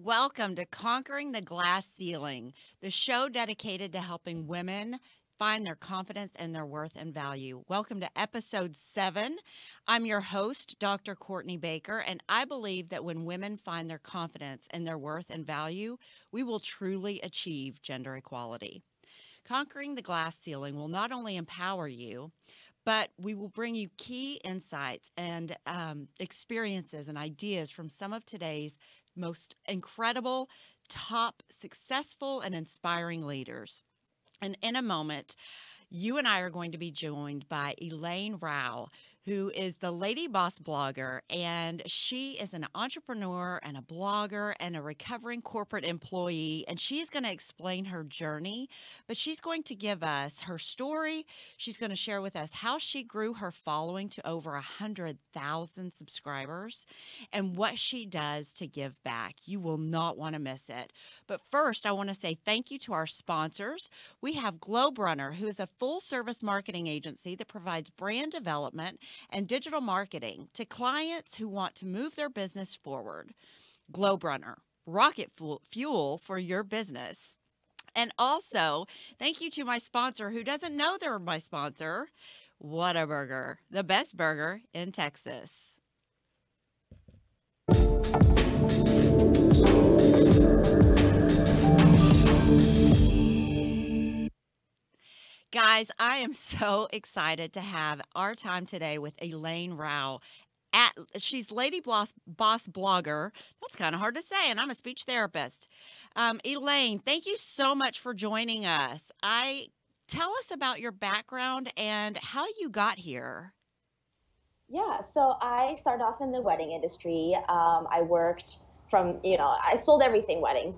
Welcome to Conquering the Glass Ceiling, the show dedicated to helping women find their confidence and their worth and value. Welcome to episode 7. I'm your host, Dr. Cortney Baker, and I believe that when women find their confidence and their worth and value, we will truly achieve gender equality. Conquering the Glass Ceiling will not only empower you, but we will bring you key insights and experiences and ideas from some of today's most incredible, top, successful, and inspiring leaders. And in a moment, you and I are going to be joined by Elaine Rau, who is the LadyBoss Blogger, and she is an entrepreneur and a blogger and a recovering corporate employee, and she's going to explain her journey, but she's going to give us her story. She's going to share with us how she grew her following to over 100,000 subscribers and what she does to give back. You will not want to miss it. But first, I want to say thank you to our sponsors. We have Globe Runner, who is a full-service marketing agency that provides brand development and digital marketing to clients who want to move their business forward. Globe Runner, rocket fuel for your business. And also, thank you to my sponsor who doesn't know they're my sponsor, Whataburger, the best burger in Texas. Guys, I am so excited to have our time today with Elaine Rau. She's LadyBoss Blogger. That's kind of hard to say, and I'm a speech therapist. Elaine, thank you so much for joining us. Tell us about your background and how you got here. Yeah, so I started off in the wedding industry. I worked from, I sold everything weddings.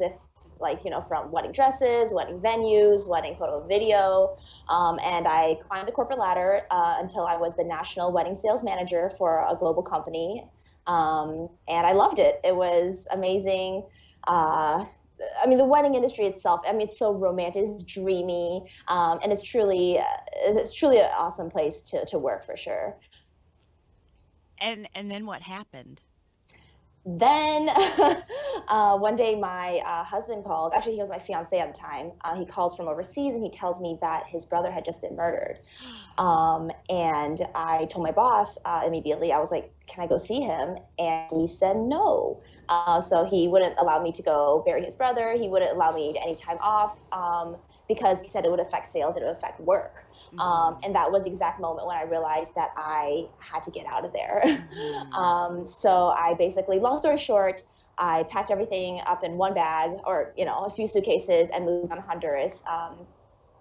From wedding dresses, wedding venues, wedding photo and video. And I climbed the corporate ladder until I was the national wedding sales manager for a global company. And I loved it. It was amazing. The wedding industry itself, it's so romantic, it's dreamy, and it's truly an awesome place to work for sure. And then what happened? Then one day my husband called. Actually, he was my fiance at the time. He calls from overseas and he tells me that his brother had just been murdered. And I told my boss immediately. I was like, can I go see him? And he said no. So he wouldn't allow me to go bury his brother. He wouldn't allow me any time off because he said it would affect sales, it would affect work. And that was the exact moment when I realized that I had to get out of there. So I basically, long story short, I packed everything up in one bag or, a few suitcases and moved on to Honduras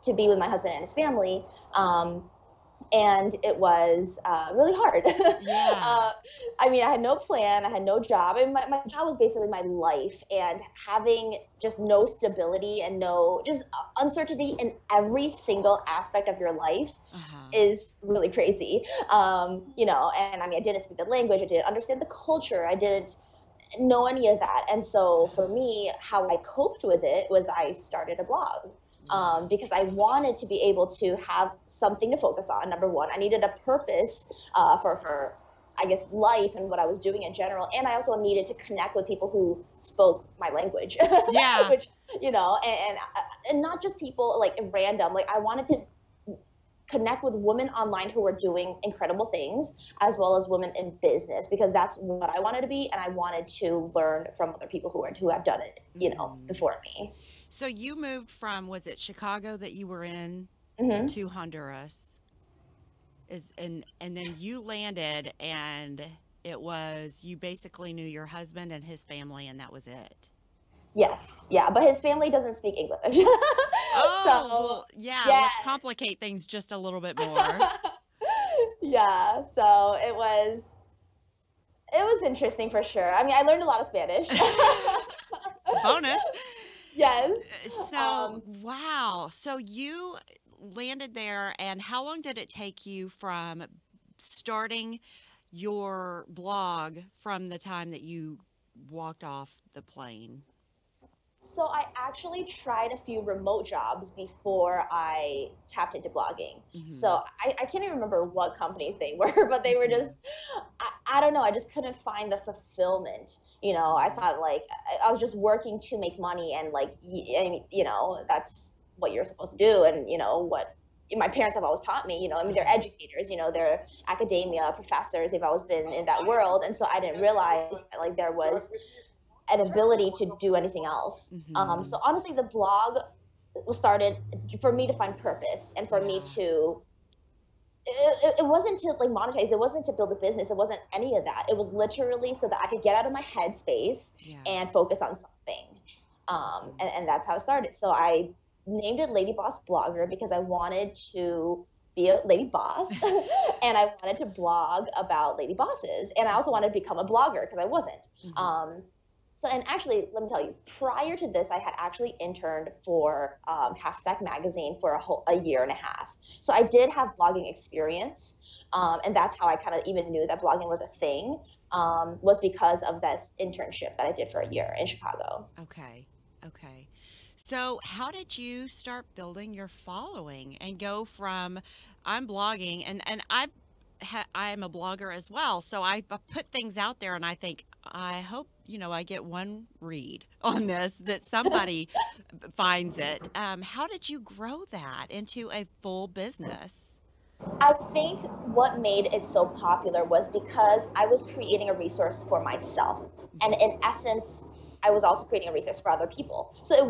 to be with my husband and his family. And it was really hard. Yeah. I had no plan. I had no job. My job was basically my life. And having just no stability and just uncertainty in every single aspect of your life is really crazy. And I didn't speak the language. I didn't understand the culture. I didn't know any of that. And so for me, how I coped with it was I started a blog. Because I wanted to be able to have something to focus on. Number one, I needed a purpose for I guess, life and what I was doing in general. And I also needed to connect with people who spoke my language. Yeah. Which, and not just people like random. Like I wanted to connect with women online who were doing incredible things, as well as women in business, because that's what I wanted to be. And I wanted to learn from other people who have done it, before me. So you moved from, was it Chicago that you were in, to Honduras? And then you landed, and it was, you basically knew your husband and his family, and that was it. Yes, yeah, but his family doesn't speak English. Oh, So, well, yeah, yeah. let's complicate things just a little bit more. Yeah, so it was interesting for sure. I mean, I learned a lot of Spanish. Bonus. Yes. So, wow. So you landed there, and how long did it take you from starting your blog from the time that you walked off the plane? So I actually tried a few remote jobs before I tapped into blogging. Hmm. So I can't even remember what companies they were, but they were just, Hmm. I don't know, I just couldn't find the fulfillment. I Hmm. thought like I was just working to make money and like, and, that's what you're supposed to do. And, what my parents have always taught me, I mean, they're Uh-huh. educators, they're academia professors, they've always been in that world. And so I didn't realize that, like there was an ability to do anything else. So Hmm. honestly, the blog was started for me to find purpose and for me Yeah. to. It wasn't to like monetize. It wasn't to build a business. It wasn't any of that. It was literally so that I could get out of my headspace Yeah. and focus on something. Hmm. And that's how it started. So I named it Lady Boss Blogger because I wanted to be a lady boss and I wanted to blog about lady bosses. And I also wanted to become a blogger because I wasn't. Hmm. Um, and actually, let me tell you, prior to this, I had actually interned for Half Stack Magazine for a year and a half. So I did have blogging experience, and that's how I kind of even knew that blogging was a thing. Was because of this internship that I did for a year in Chicago. Okay. Okay. So, how did you start building your following and go from I'm blogging, and I'm a blogger as well. So I put things out there and I think I hope, I get one read on this, that somebody finds it. How did you grow that into a full business? I think what made it so popular was because I was creating a resource for myself. And Hmm. in essence, I was also creating a resource for other people. So I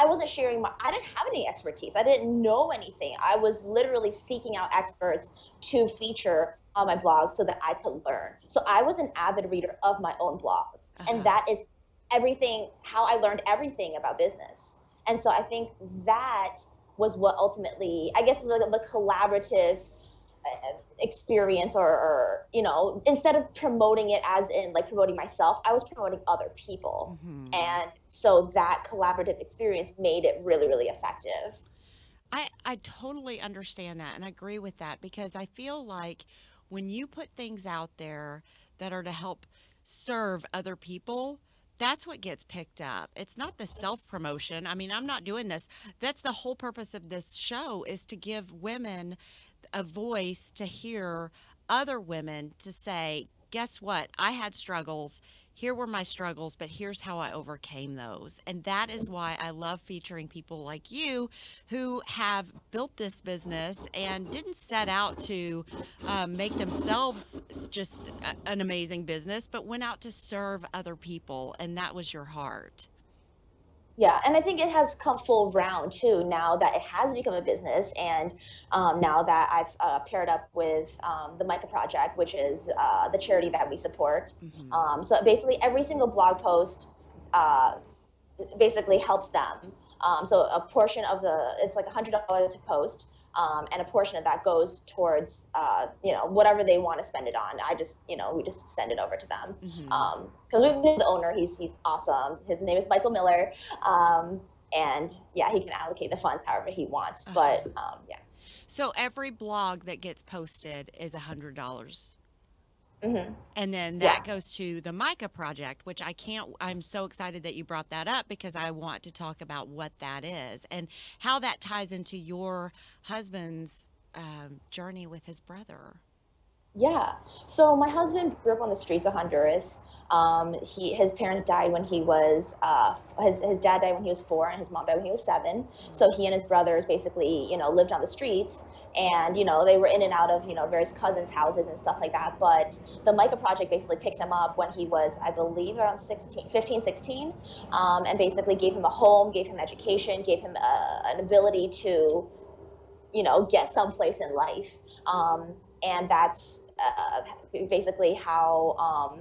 wasn't sharing I didn't have any expertise. I didn't know anything. I was literally seeking out experts to feature on my blog so that I could learn. So I was an avid reader of my own blog. And Uh-huh. that is everything, how I learned everything about business. And so I think that was what ultimately, I guess, the collaborative experience, or instead of promoting it as in like promoting myself, I was promoting other people. Hmm. And so that collaborative experience made it really, really effective. I totally understand that and I agree with that because I feel like when you put things out there that are to help serve other people, that's what gets picked up. It's not the self promotion. I mean, I'm not doing this. That's the whole purpose of this show is to give women a voice to hear other women to say, guess what? I had struggles. Here were my struggles, but here's how I overcame those. And that is why I love featuring people like you who have built this business and didn't set out to make themselves just an amazing business, but went out to serve other people. And that was your heart. Yeah, and I think it has come full round too now that it has become a business, and now that I've paired up with the Micah Project, which is the charity that we support. Hmm. So basically, every single blog post uh, basically helps them. So a portion of it's like $100 to post, and a portion of that goes towards whatever they want to spend it on. We just send it over to them Hmm. because we know the owner. He's awesome. His name is Michael Miller, and yeah, he can allocate the funds however he wants. But Uh-huh. yeah. So every blog that gets posted is $100. Hmm. And then that Yeah. goes to the Micah Project, which I'm so excited that you brought that up because I want to talk about what that is and how that ties into your husband's journey with his brother. Yeah. So my husband grew up on the streets of Honduras. His parents died when he was his dad died when he was 4, and his mom died when he was 7. Mm. So he and his brothers basically lived on the streets, and they were in and out of various cousins' houses and stuff like that. But the Micah Project basically picked him up when he was, I believe, around 16, 15, 16, and basically gave him a home, gave him education, gave him an ability to get someplace in life. And that's basically how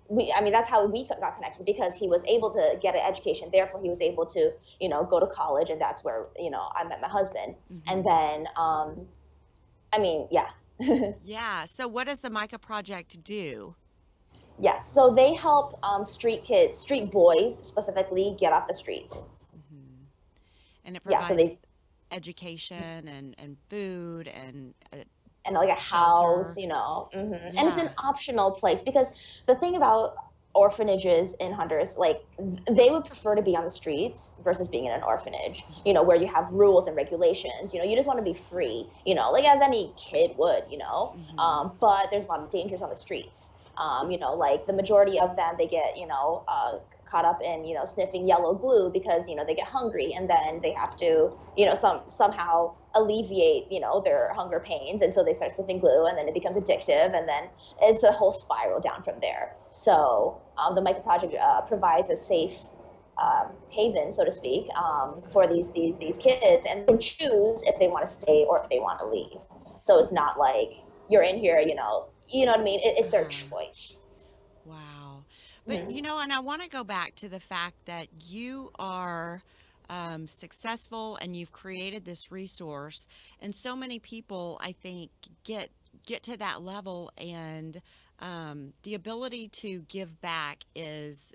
that's how we got connected, because he was able to get an education. Therefore, he was able to, go to college, and that's where, I met my husband. And then, yeah. Yeah. So what does the Micah Project do? Yes. So they help street kids, street boys specifically, get off the streets. And it Yeah. So provides they education and food and like a shelter. house, and it's Yeah. an optional place, because the thing about orphanages in Honduras, like, they would prefer to be on the streets versus being in an orphanage, where you have rules and regulations. You just want to be free, like as any kid would, but there's a lot of dangers on the streets. Like the majority of them, they get, caught up in, sniffing yellow glue, because, they get hungry, and then they have to, somehow alleviate, their hunger pains. And so they start sniffing glue, and then it becomes addictive, and then it's a whole spiral down from there. So the Micah Project provides a safe haven, so to speak, for these kids, and they can choose if they want to stay or if they want to leave. So it's not like you're in here, you know what I mean? It's their choice. Wow. But, and I want to go back to the fact that you are successful, and you've created this resource, and so many people, I think, get to that level, and the ability to give back is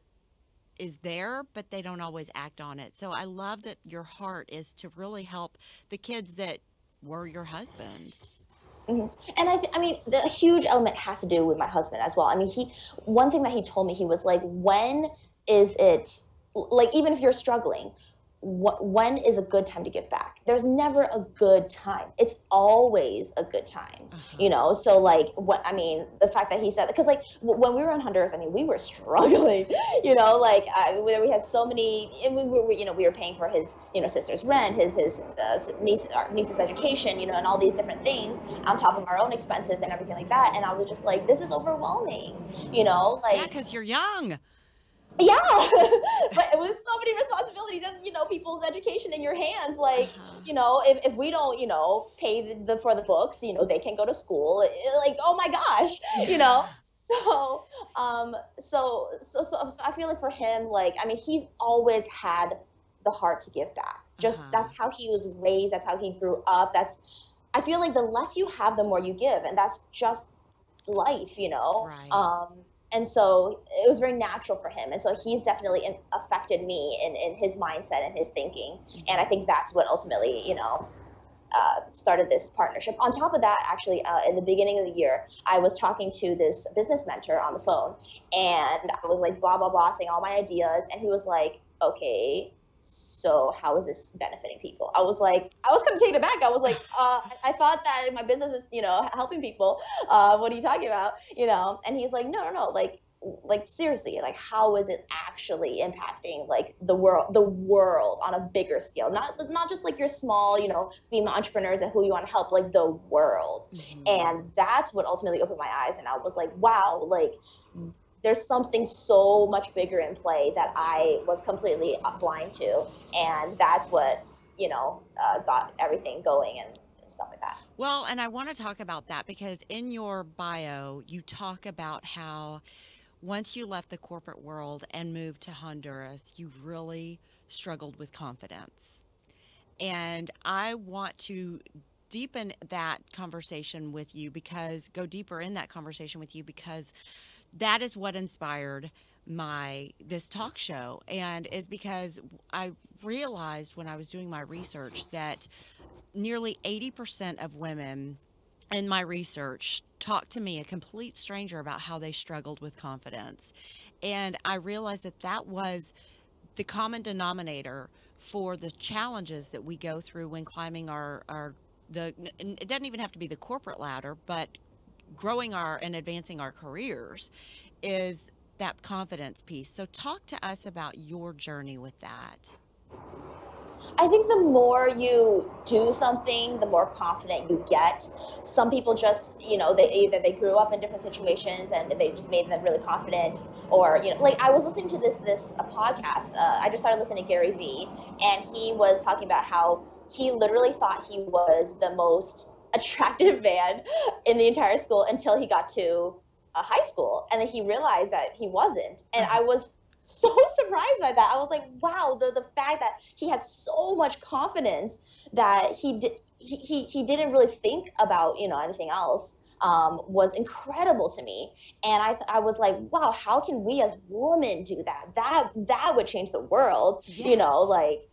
there, but they don't always act on it. So I love that your heart is to really help the kids that were your husband. And the huge element has to do with my husband as well. One thing that he told me, he was like, when is it, like, even if you're struggling, when is a good time to give back? There's never a good time. It's always a good time, So like, the fact that he said, because like when we were in Honduras, we were struggling, like we had so many, and we were paying for his, sister's rent, his niece's education, and all these different things on top of our own expenses and everything like that. And I was just like, this is overwhelming, like. Yeah, because you're young. Yeah, but it was so many responsibilities, and people's education in your hands. Like, if we don't, pay for the books, they can go to school. Like, oh my gosh, So, so I feel like for him, like, he's always had the heart to give back. Just that's how he was raised. That's how he grew up. I feel like the less you have, the more you give, and that's just life, Right. And so it was very natural for him. And so he's definitely affected me in his mindset and his thinking. And I think that's what ultimately, started this partnership. On top of that, actually, in the beginning of the year, I was talking to this business mentor on the phone, and I was like, blah, blah, blah, saying all my ideas. And he was like, okay, so how is this benefiting people? I was kind of taken aback. I was like, I thought that my business is, helping people. What are you talking about? And he's like, no, like seriously, like, how is it actually impacting like the world on a bigger scale? Not just like your small, female entrepreneurs and who you want to help, like the world. And that's what ultimately opened my eyes. And I was like, wow, like, there's something so much bigger in play that I was completely blind to. And that's what, got everything going and stuff like that. Well, and I want to talk about that, because in your bio, you talk about how once you left the corporate world and moved to Honduras, you really struggled with confidence. And I want to deepen that conversation with you, go deeper in that conversation with you, because that is what inspired this talk show, and is because I realized when I was doing my research that nearly 80% of women in my research talked to me, a complete stranger, about how they struggled with confidence. And I realized that that was the common denominator for the challenges that we go through when climbing it doesn't even have to be the corporate ladder, but growing and advancing our careers, is that confidence piece. So talk to us about your journey with that. I think the more you do something, the more confident you get. Some people just, they either they grew up in different situations and they just made them really confident, or like I was listening to this a podcast. I just started listening to Gary Vee, and he was talking about how he literally thought he was the most attractive man in the entire school until he got to high school, and then he realized that he wasn't. And I was so surprised by that. I was like, wow, the fact that he had so much confidence that he didn't really think about anything else was incredible to me. And I was like, wow, how can we as women do that? That would change the world. Yes. Like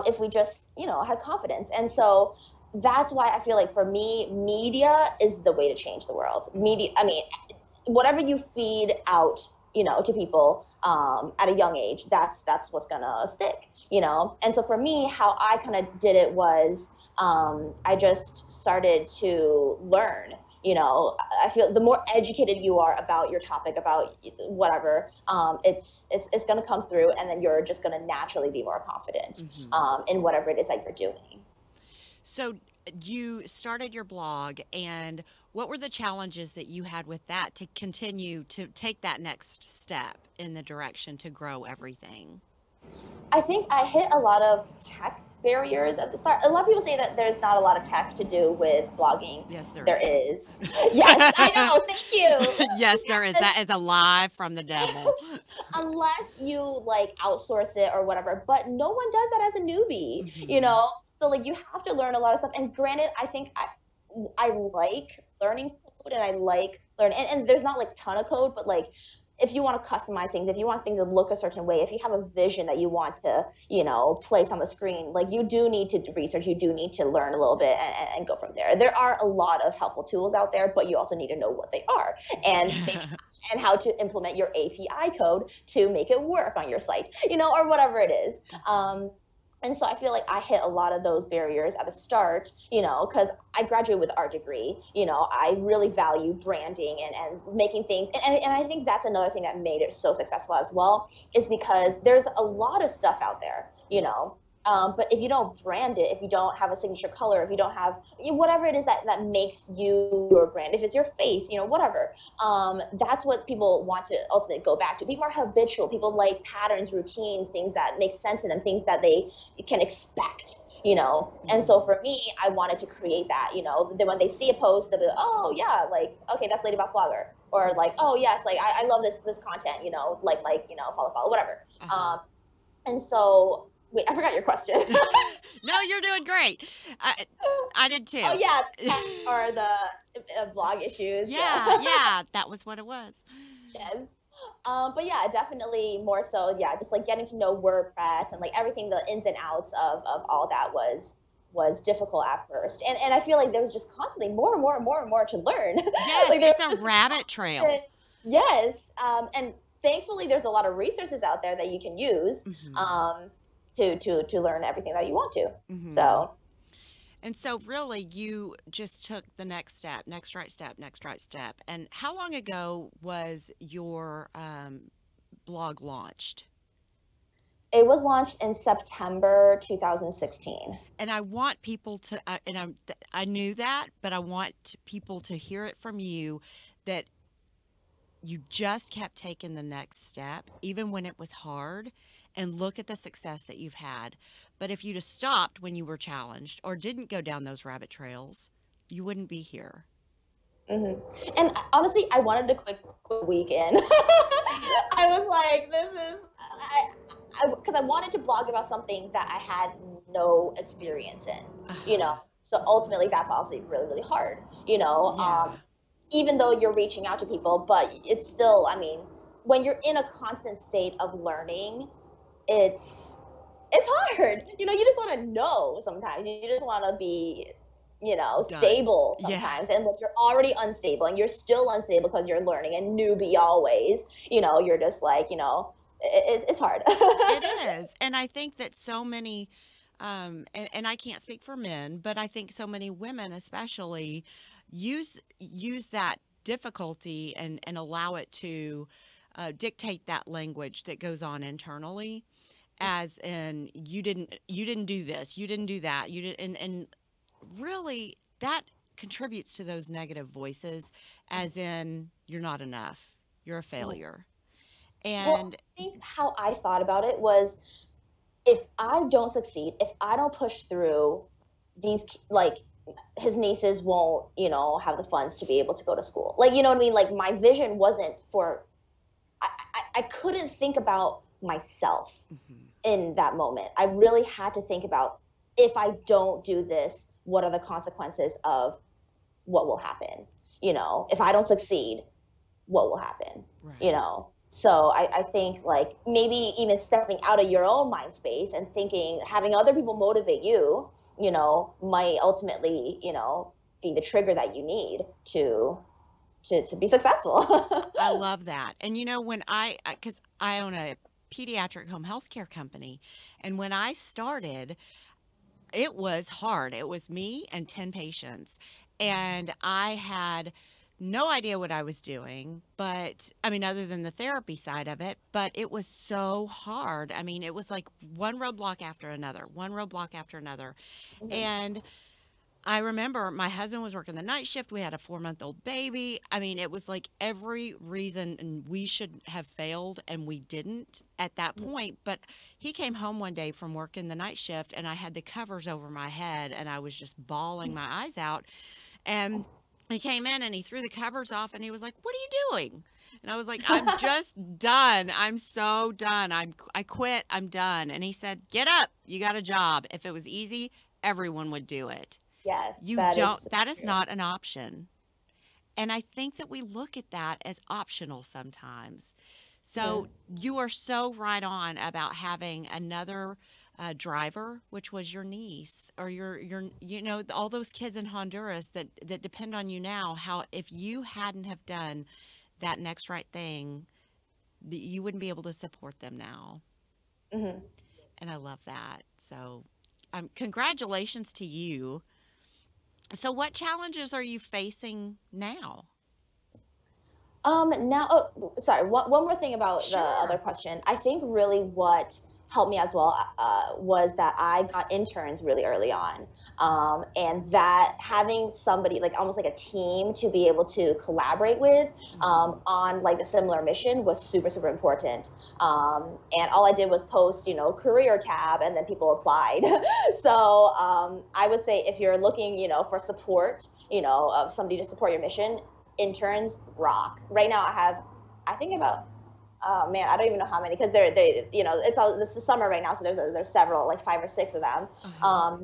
if we just had confidence. And so that's why I feel like for me, media is the way to change the world. Media, I mean, whatever you feed out to people at a young age, that's what's gonna stick, And so for me, how I kind of did it was I just started to learn. I feel the more educated you are about your topic, about whatever, it's gonna come through, and then you're just gonna naturally be more confident in whatever it is that you're doing. So you started your blog, and what were the challenges that you had with that to continue to take that next step in the direction to grow everything? I think I hit a lot of tech barriers at the start. A lot of people say that there's not a lot of tech to do with blogging. Yes, there is. Yes, I know. Thank you. Yes, there is. That is a lie from the devil. Unless you like outsource it or whatever, but no one does that as a newbie, So like you have to learn a lot of stuff. And granted, I think I like learning code, and I like learning, and there's not like ton of code, but like if you want to customize things, if you want things to look a certain way, if you have a vision that you want to, place on the screen, like you do need to research, you do need to learn a little bit and go from there. There are a lot of helpful tools out there, but you also need to know what they are and how to implement your API code to make it work on your site, or whatever it is. And so I feel like I hit a lot of those barriers at the start, because I graduated with an art degree. I really value branding and making things. And I think that's another thing that made it so successful as well, is because there's a lot of stuff out there, but if you don't brand it, if you don't have a signature color, if you don't have whatever it is that makes you your brand, if it's your face, whatever, that's what people want to ultimately go back to. People are habitual. People like patterns, routines, things that make sense to them, things that they can expect, And so for me, I wanted to create that, then when they see a post, they'll be like, oh yeah, like, okay, that's LadyBoss Blogger. Or like, oh yes, like I love this content, like, follow, whatever. And so, wait, I forgot your question. No, you're doing great. I did too. Oh yeah, or the blog issues. Yeah, that was what it was. Yes. But yeah, definitely more so, just like getting to know WordPress and like everything, the ins and outs of all that was difficult at first. And I feel like there was just constantly more and more and more and more to learn. Yes, like, it's a rabbit trail. Yes. And thankfully there's a lot of resources out there that you can use to learn everything that you want to. So. And so really you just took the next right step. And how long ago was your blog launched? It was launched in September 2016. And I want people to, I knew that, but I want people to hear it from you that you just kept taking the next step, even when it was hard, and look at the success that you've had. But if you'd have stopped when you were challenged or didn't go down those rabbit trails, you wouldn't be here. And honestly, I wanted to quit weekend. I was like, this is, because I wanted to blog about something that I had no experience in, So ultimately, that's obviously really, really hard, even though you're reaching out to people, but it's still, I mean, when you're in a constant state of learning, it's hard. You just want to know sometimes. You just want to be, stable sometimes. And look, you're already unstable, and you're still unstable because you're learning, and newbie always, you're just like, it's hard. It is. And I think that so many, and I can't speak for men, but I think so many women especially use that difficulty and allow it to dictate that language that goes on internally. as in you didn't do this, you didn't do that, you did, and really that contributes to those negative voices, as in you're not enough, you're a failure. Well, And I think how I thought about it was, if I don't succeed, if I don't push through, these like his nieces won't, have the funds to be able to go to school. Like, you know what I mean? Like, my vision wasn't for, I couldn't think about myself in that moment. I really had to think about, if I don't do this, what are the consequences of what will happen? If I don't succeed, what will happen? right. So I think, like, maybe even stepping out of your own mind space and thinking, having other people motivate you, might ultimately, be the trigger that you need to be successful. I love that. And when because I own a pediatric home health care company, and when I started, it was hard. It was me and 10 patients. And I had no idea what I was doing, but I mean, other than the therapy side of it, but it was so hard. I mean, it was like one roadblock after another, one roadblock after another. Mhm. And I remember my husband was working the night shift. We had a 4-month-old baby. I mean, it was like every reason and we should have failed, and we didn't at that point. But he came home one day from working the night shift, and I had the covers over my head, and I was just bawling my eyes out. And he came in and he threw the covers off, and he was like, "What are you doing?" And I was like, "I'm just done. I'm so done. I quit. I'm done." And he said, "Get up. You got a job. If it was easy, everyone would do it. Yes, You that is don't, so that is true. not an option." And I think that we look at that as optional sometimes. Mhm. So you are so right on about having another driver, which was your niece or all those kids in Honduras that depend on you now. How if you hadn't have done that next right thing, you wouldn't be able to support them now. Mhm. And I love that. So congratulations to you. So, what challenges are you facing now? Now, oh, sorry. One more thing about the other Sure. question. I think really what helped me as well, was that I got interns really early on, and that having somebody, like, almost like a team to be able to collaborate with, Hmm. on like a similar mission, was super super important. And all I did was post, career tab, and then people applied. So, I would say, if you're looking, for support, of somebody to support your mission, interns rock. Right now, I think about, oh man, I don't even know how many, because it's all, this is summer right now, so there's several, like 5 or 6 of them. Uh-huh.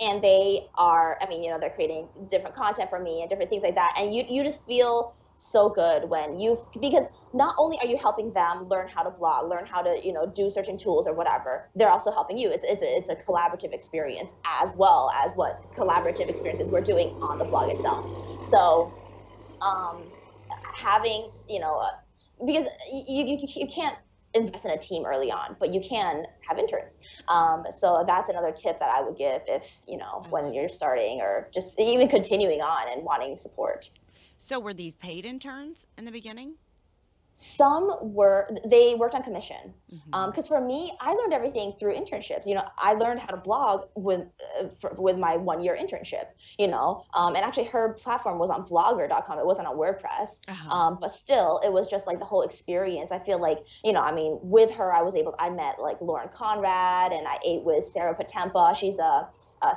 And they are, I mean, they're creating different content for me and different things like that, and you just feel so good when because not only are you helping them learn how to blog, learn how to, do certain tools or whatever, they're also helping you. It's a collaborative experience, as well as what collaborative experiences we're doing on the blog itself. So, um, having, because you can't invest in a team early on, but you can have interns. So that's another tip that I would give, if, I when love you're it. starting, or just even continuing on and wanting support. So, were these paid interns in the beginning? They worked on commission. Hmm. Because for me, I learned everything through internships. I learned how to blog with my 1 year internship. And actually, her platform was on blogger.com. It wasn't on WordPress. Uh-huh. But still, it was just like the whole experience. I feel like, I mean, with her, I met like Lauren Conrad, and I ate with Sarah Patempa. She's a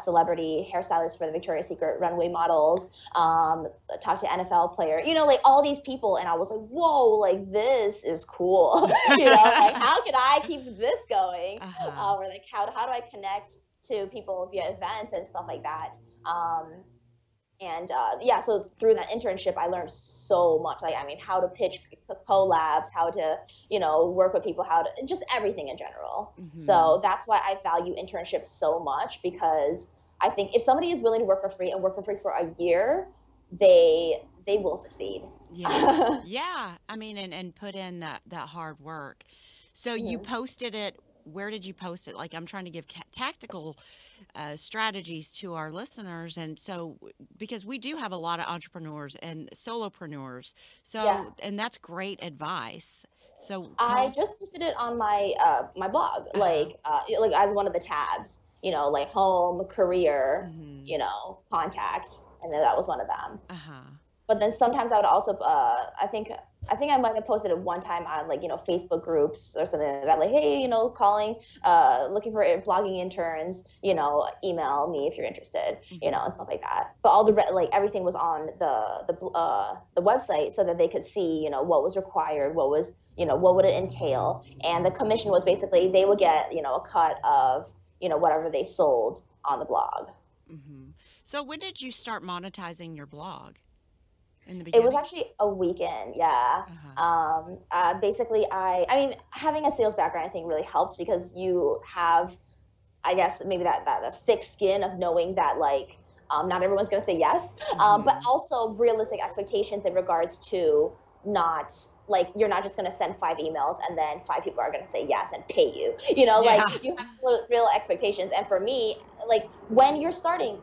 celebrity hairstylist for the Victoria's Secret runway models. Talked to NFL player, like all these people, and I was like, whoa, like, this is cool. Like, how can I keep this going? Uh-huh. Or like, how do I connect to people via events and stuff like that? And yeah, so through that internship, I learned so much. Like, I mean, how to pitch collabs, how to, work with people, how to just everything in general. Hmm. So that's why I value internships so much, because I think if somebody is willing to work for free and work for free for a year, they will succeed. Yeah. Yeah. I mean, and put in that hard work. So you Mhm. posted it. Where did you post it? Like, I'm trying to give tactical strategies to our listeners. And so, because we do have a lot of entrepreneurs and solopreneurs. Yeah. So, and that's great advice. So tell I us. just posted it on my my blog, Uh-huh. like as one of the tabs, like home, career, Mm-hmm. contact, and then that was one of them. Uh-huh. But then sometimes I would also I think I might have posted it one time on like Facebook groups or something like that, like, hey, calling, looking for blogging interns, email me if you're interested, Mm-hmm. and stuff like that. But all like everything was on the website so that they could see what was required, what would it entail, and the commission was basically they would get a cut of whatever they sold on the blog. Mm-hmm. So when did you start monetizing your blog? In the It was beginning? actually a weekend, yeah. Uh-huh. Basically, I mean, having a sales background, I think really helps because you have, I guess, maybe that a thick skin of knowing that like not everyone's going to say yes, but Mm-hmm. also realistic expectations in regards to not like you're not just going to send 5 emails and then 5 people are going to say yes and pay you. Yeah. Like you have real expectations. And for me, like when you're starting,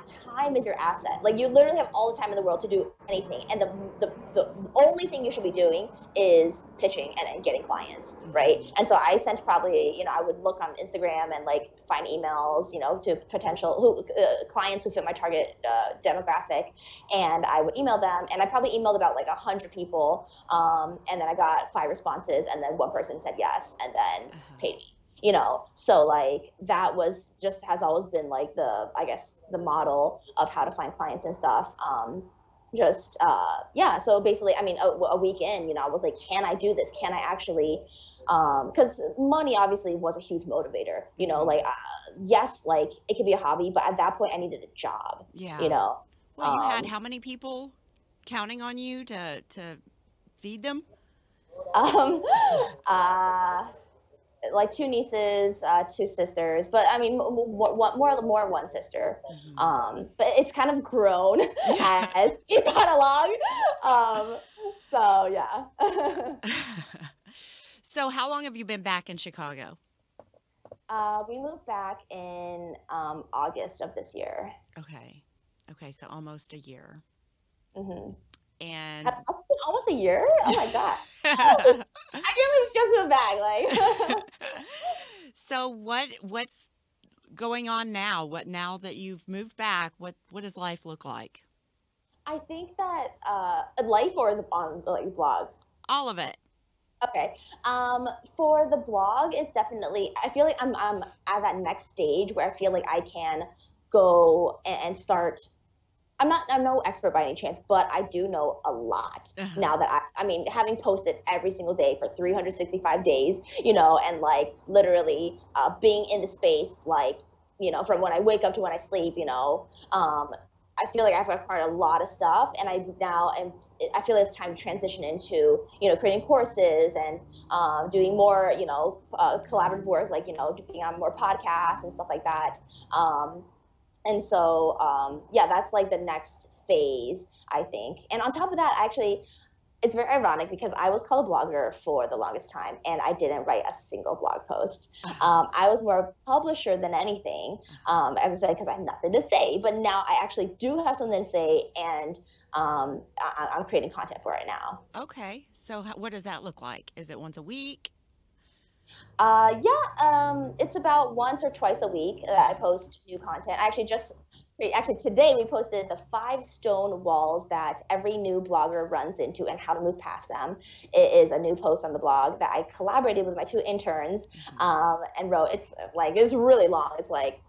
time is your asset. Like you literally have all the time in the world to do anything, and the only thing you should be doing is pitching and getting clients, right? Mm-hmm. And so I sent probably, I would look on Instagram and like find emails, to potential clients who fit my target demographic, and I would email them, and I probably emailed about like 100 people, and then I got 5 responses, and then one person said yes, and then Uh-huh. paid me. So like that was just has always been like I guess the model of how to find clients and stuff. Just yeah, so basically, I mean, a week in, I was like, can I do this? Can I actually, because money obviously was a huge motivator, Mm-hmm. like yes, like it could be a hobby, but at that point I needed a job, you Yeah. know Well, you had um how many people counting on you to feed them? um uh like 2 nieces, 2 sisters, but I mean more one sister. Mm-hmm. But it's kind of grown Yeah. as you got along. Um, so yeah. So how long have you been back in Chicago? We moved back in August of this year. Okay. Okay, so almost a year. Hmm. And Has it been almost a year? Oh my god! I really just moved back. Like, so what's going on now? What now that you've moved back, what does life look like? I think that life or on the like blog. All of it. Okay. For the blog is definitely, I feel like I'm at that next stage where I feel like I can go and start. I'm no expert by any chance, but I do know a lot Uh-huh. now that I mean, having posted every single day for 365 days, and like literally being in the space, like, from when I wake up to when I sleep, I feel like I've acquired a lot of stuff, and I feel it's time to transition into, creating courses and doing more, collaborative work, like, being on more podcasts and stuff like that. And so, yeah, that's like the next phase, I think. And on top of that, actually, it's very ironic because I was called a blogger for the longest time, and I didn't write a single blog post. Uh-huh. I was more a publisher than anything, as I said, because I had nothing to say. But now I actually do have something to say, and I'm creating content for it now. Okay. So what does that look like? Is it once a week? Yeah, it's about once or twice a week that I Uh-huh. post new content. Actually today we posted the 5 stone walls that every new blogger runs into and how to move past them. It is a new post on the blog that I collaborated with my 2 interns, Mm-hmm. and wrote. It's really long. It's like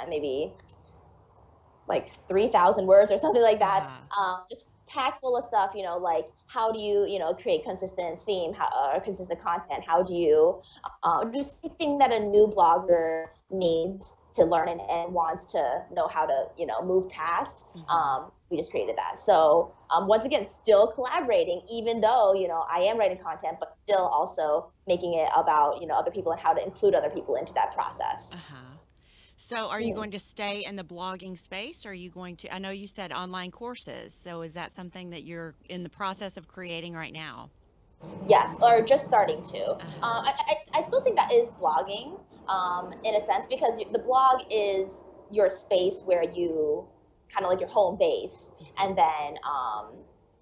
maybe like 3,000 words or something like that. Uh-huh. Just packed full of stuff, like how do you, create consistent theme, or consistent content? How do you just anything that a new blogger needs to learn and wants to know how to, move past. Mm-hmm. We just created that. So once again, still collaborating, even though, I am writing content, but still also making it about, other people and how to include other people into that process. Uh-huh. So are you going to stay in the blogging space? Or are you going to, I know you said online courses. So is that something that you're in the process of creating right now? Yes, or just starting to. Uh-huh. I still think that is blogging, in a sense, because the blog is your space where you kind of like your home base, and then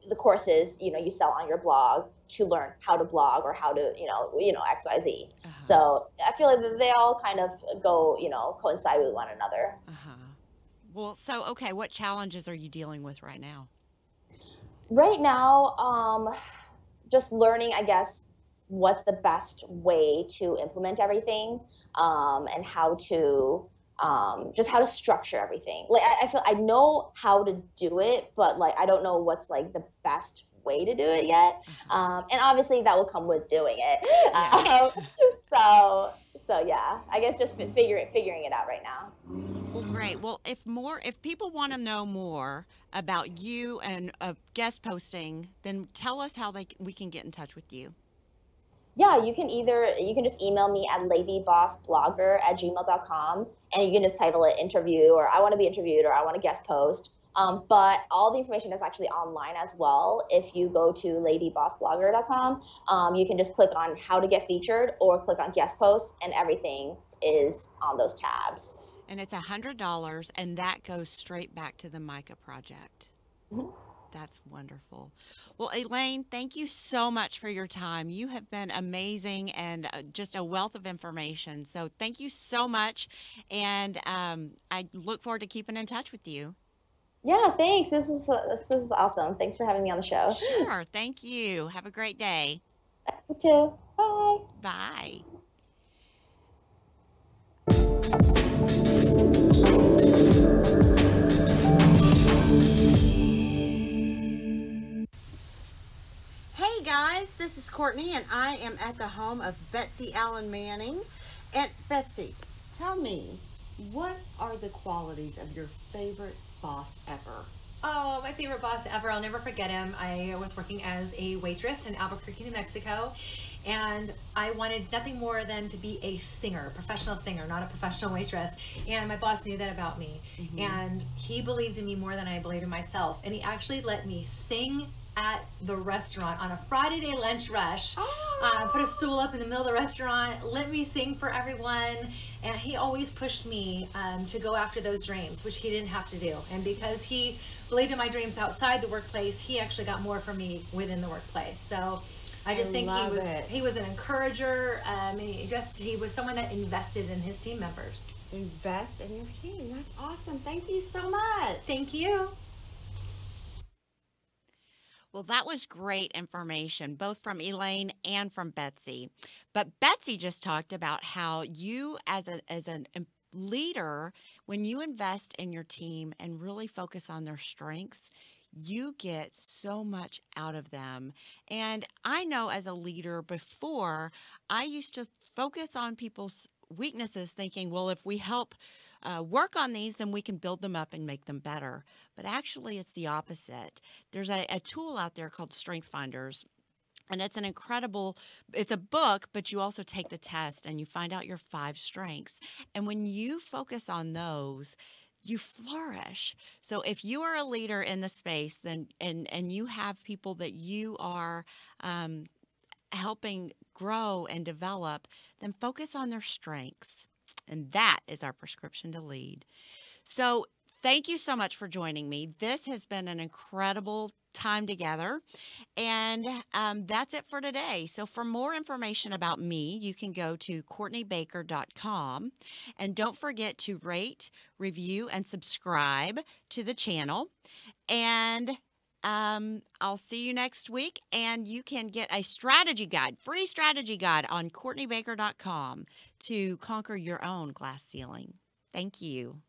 the courses, you sell on your blog to learn how to blog or how to, XYZ. So I feel like they all kind of go, coincide with one another. Well, so, okay, what challenges are you dealing with right now? Right now, just learning, I guess, what's the best way to implement everything, and how to just how to structure everything. Like I feel I know how to do it, but like I don't know what's like the best way to do it yet. And obviously that will come with doing it. Yeah. So yeah, I guess just figuring it out right now. Well, great. Well, if people want to know more about you and guest posting, then tell us how we can get in touch with you. Yeah, you can just email me at ladybossblogger@gmail.com, and you can just title it interview, or I want to be interviewed, or I want to guest post. But all the information is actually online as well. If you go to ladybossblogger.com, you can just click on how to get featured or click on guest post, and everything is on those tabs. And it's $100, and that goes straight back to the Micah Project. That's wonderful. Well, Elaine, thank you so much for your time. You have been amazing and just a wealth of information. So thank you so much. And I look forward to keeping in touch with you. Yeah, thanks. This is awesome. Thanks for having me on the show. Sure. Thank you. Have a great day. You too. Bye. Bye. Hey guys, this is Courtney, and I am at the home of Betsy Allen Manning. And Betsy, tell me, what are the qualities of your favorite boss ever? Oh, my favorite boss ever. I'll never forget him. I was working as a waitress in Albuquerque, New Mexico, and I wanted nothing more than to be a singer, professional singer, not a professional waitress. And my boss knew that about me. And he believed in me more than I believed in myself. And he actually let me sing at the restaurant on a Friday day lunch rush. Put a stool up in the middle of the restaurant, let me sing for everyone. And he always pushed me to go after those dreams, which he didn't have to do. And because he believed in my dreams outside the workplace, he actually got more from me within the workplace. So I just think he was an encourager. He was someone that invested in his team members. Invest in your team. That's awesome. Thank you so much. Thank you. Well, that was great information, both from Elaine and from Betsy. But Betsy just talked about how you, as a leader, when you invest in your team and really focus on their strengths, you get so much out of them. And I know as a leader before, I used to focus on people's weaknesses thinking, well, if we help work on these, then we can build them up and make them better. But actually, it's the opposite. There's a tool out there called Strengths Finders. And it's it's a book, but you also take the test and you find out your 5 strengths. And when you focus on those, you flourish. So if you are a leader in the space, then and you have people that you are helping grow and develop, then focus on their strengths. And that is our prescription to lead. So thank you so much for joining me. This has been an incredible time together. And that's it for today. So for more information about me, you can go to CourtneyBaker.com. And don't forget to rate, review, and subscribe to the channel. And I'll see you next week. And you can get a strategy guide, free strategy guide on CourtneyBaker.com to conquer your own glass ceiling. Thank you.